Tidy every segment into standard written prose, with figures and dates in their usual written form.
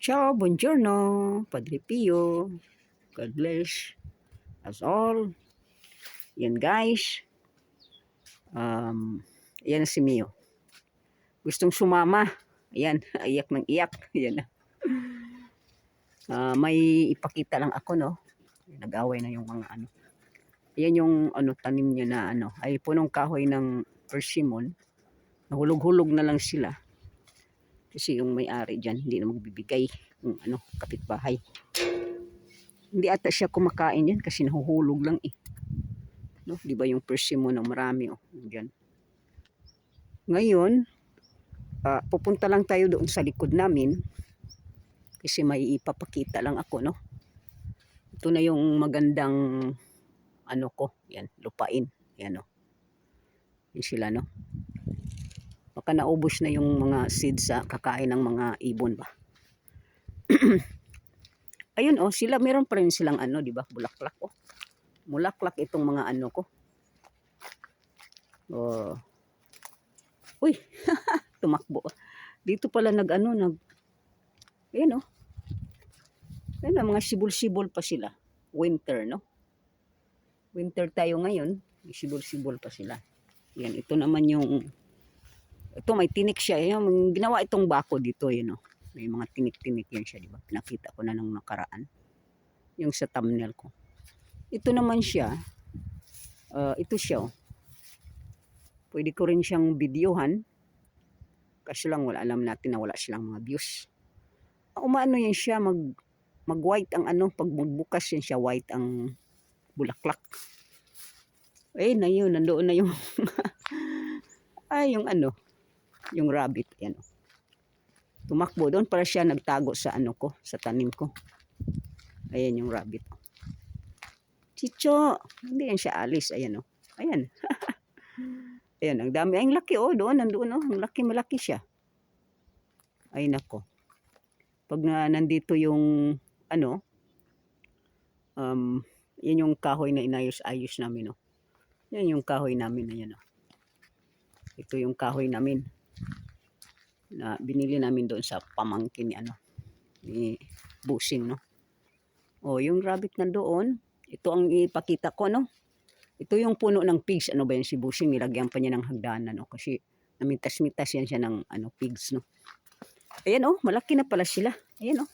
Ciao, buongiorno, Padre Pio. God bless us all. Yan guys. Yan si Mio. Gustong sumama. Ayan, iyak ng iyak. Yan. May ipakita lang ako, no. Nag-away na yung mga ano. Yan yung ano tanim niya na ano, ay punong kahoy ng persimmon. Nahulog-hulog na lang sila. Kasi yung may-ari diyan hindi na magbibigay yung ano, kapitbahay. Hindi ata siya kumakain yan kasi nahuhulog lang eh. No, 'di ba yung persimmon ng marami oh, diyan. Ngayon, pupunta lang tayo doon sa likod namin kasi may ipapakita lang ako, no. Ito na yung magandang ano ko, yan, lupain. Yan oh. Yan sila, no. Baka naubos na yung mga seeds sa kakain ng mga ibon ba. Ayun oh, sila meron pa rin silang ano, 'di ba? Bulaklak oh. Mulaklak itong mga ano ko. Oh. Uy, tumakbo. Dito pala nag-ano, ayun oh. Ayun na, mga sibol-sibol pa sila. Winter, no? Winter tayo ngayon. Sibol-sibol pa sila. Yan, ito naman yung, ito may tinik siya. Yung ginawa itong bako dito, yun oh. May mga tinik-tinik yan siya, di ba? Pinakita ko na nung nakaraan. Yung sa thumbnail ko. Ito naman siya, ito siya oh. Pwede ko rin siyang videohan. Kasi lang wala, alam natin na wala silang mga views. Umaano yan siya, mag-white ang ano, pag magbukas yan siya, white ang bulaklak. Eh, na yun, nandoon na yung, ay, yung ano, yung rabbit, yan o. Tumakbo doon para siya nagtago sa ano ko, sa tanim ko. Ayan yung rabbit. Chicho, hindi yan siya alis, ayan o. Ayan. Ayan, ang dami, ay, ang laki o, doon, nandoon o, ang laki, malaki siya. Ay, nako. Pag nandito yung, ano, yan yung kahoy na inayos-ayos namin o. Yan yung kahoy namin na yan o. Ito yung kahoy namin na binili namin doon sa pamangkin ni ano, ni Busing, no. O, yung rabbit na doon, ito ang ipakita ko, no. Ito yung puno ng pigs, ano ba yan si Busing, nilagyan pa niya ng hagdanan, no, kasi namitas-mitas yan siya ng ano, pigs, no. Ayan oh, malaki na pala sila. Ayan oh.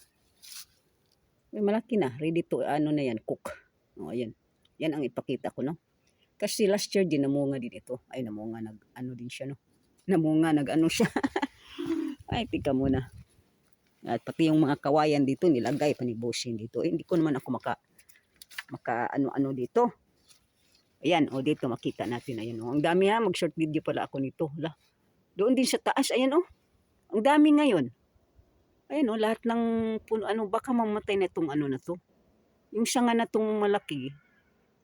Ay, malaki na, ready to ano na yan, cook. O, ayan. Yan ang ipakita ko, no. Kasi last year din namunga din ito. Ay, namunga, nag-ano din siya, no. Namunga, nag-ano siya. Ay, tika muna. At pati yung mga kawayan dito, nilagay pa ni Busing dito. Eh, hindi ko naman ako maka ano-ano dito. Ayan, o dito makita natin. Ayan o. Ang dami ha, mag-short video pala ako nito. Hala. Doon din sa taas, ayan o. Ang dami ngayon. Ayan o, lahat ng puno, ano, baka mamatay na itong ano na to. Yung sanga na itong malaki,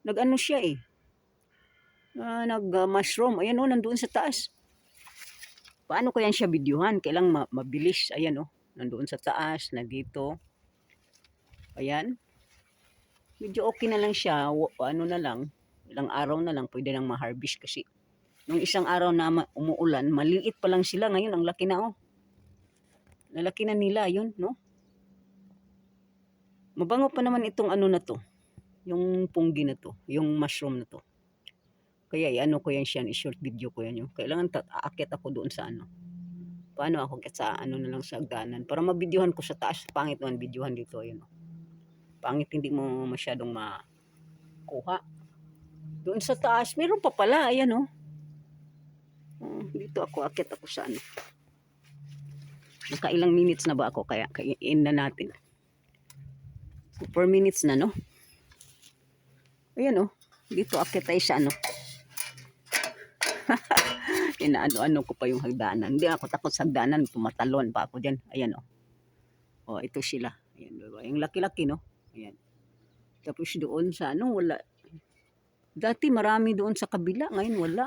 nag-ano siya eh. Nag-mushroom. Ayan o, nandoon sa taas. Paano ko yan siya videohan? Kailang mabilis. Ayan o. Nandoon sa taas, na dito. Ayan. Medyo okay na lang siya. Ano na lang. Ilang araw na lang. Pwede nang ma-harvest kasi. Nung isang araw na umuulan, maliit pa lang sila. Ngayon, ang laki na oh. Nalaki na nila yun, no? Mabango pa naman itong ano na to. Yung punggi na to. Yung mushroom na to. Kaya ano ko yan siya, short video ko yan. Yung kailangan aakyat ako doon sa ano. Paano ako sa ano na lang sa hagdanan. Para mabidyohan ko sa taas. Pangit naman videohan dito. Ayun, oh. Pangit, hindi mo masyadong makuha. Doon sa taas, meron pa pala. Ayan, oh. Dito ako, aakyat ako sa ano. Nakailang minutes na ba ako? Kaya in na natin. 4 minutes na, no? Ayan, oh. Dito aakyat tayo sa ano. Inaano-ano ko pa yung hagdanan. Hindi ako takot sa hagdanan. Tumatalon pa ako dyan. Ayan o. Oh, ito sila. Ayan, diba? Yung laki-laki, no? Ayan. Tapos doon sa ano, wala. Dati marami doon sa kabila. Ngayon wala.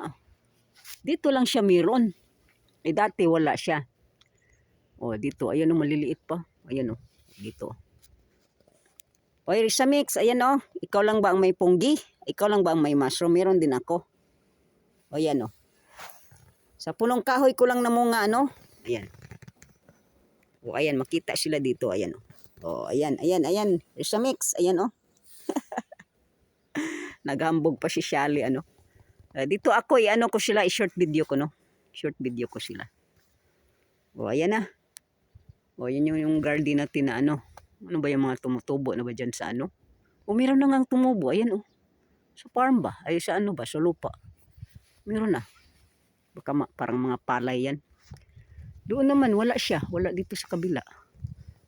Dito lang siya meron. Eh dati wala siya. Oh, dito. Ayan o, maliliit pa. Ayan o. Dito. Oy, Risamix. Ayan o. Ikaw lang ba ang may punggi? Ikaw lang ba ang may mushroom? Meron din ako. O, ayan o. Sa punong kahoy ko lang namunga, ano? Ayan. O ayan, makita sila dito, ayan. O ayan, ayan. There's a mix, ayan oh. Naghambog pa si Shally, ano. Dito ako, ano ko sila, i-short video ko, no. Short video ko sila. O ayan na. O yun yung garden natin na ano. Ano ba yung mga tumutubo na ba dyan sa ano? O meron na ngang tumubo, ayan oh. Sa farm ba? Ay sa ano ba? Sa lupa. Meron na. Baka parang mga palay yan. Doon naman, wala siya. Wala dito sa kabila.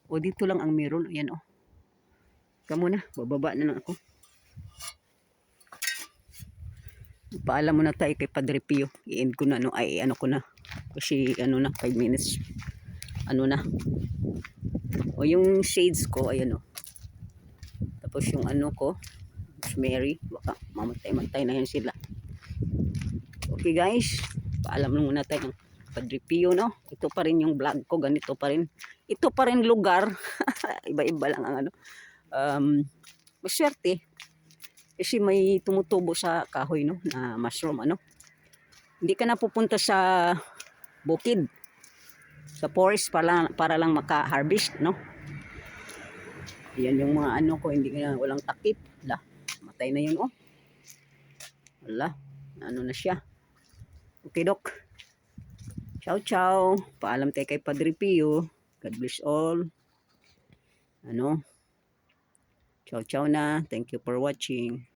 O dito lang ang meron. Ayan oh. Kamu na, bababa na lang ako. Paalam muna tayo kay Padre Pio. I-end ko na, no? Ay, ano ko na. Kasi, ano na, 5 minutes. Ano na. O, yung shades ko, ayan o. Tapos yung ano ko, Mary. Baka mamatay-matay na yan sila. Okay, guys. Paalam na muna tayo ng Padre Pio, no? Ito pa rin yung vlog ko. Ganito pa rin. Ito pa rin lugar. Iba-iba lang ang ano. Maswerte. Kasi may tumutubo sa kahoy, no, na mushroom, ano. Hindi ka na pupunta sa bukid, sa forest para lang maka-harvest, no. Yan yung mga ano ko, hindi ka walang takip. Wala, matay na yun, oh. Wala, ano na siya. Okay, Dok. Ciao, ciao. Paalam tayo kay Padre Pio. God bless all. Ano. Ciao, ciao na. Thank you for watching.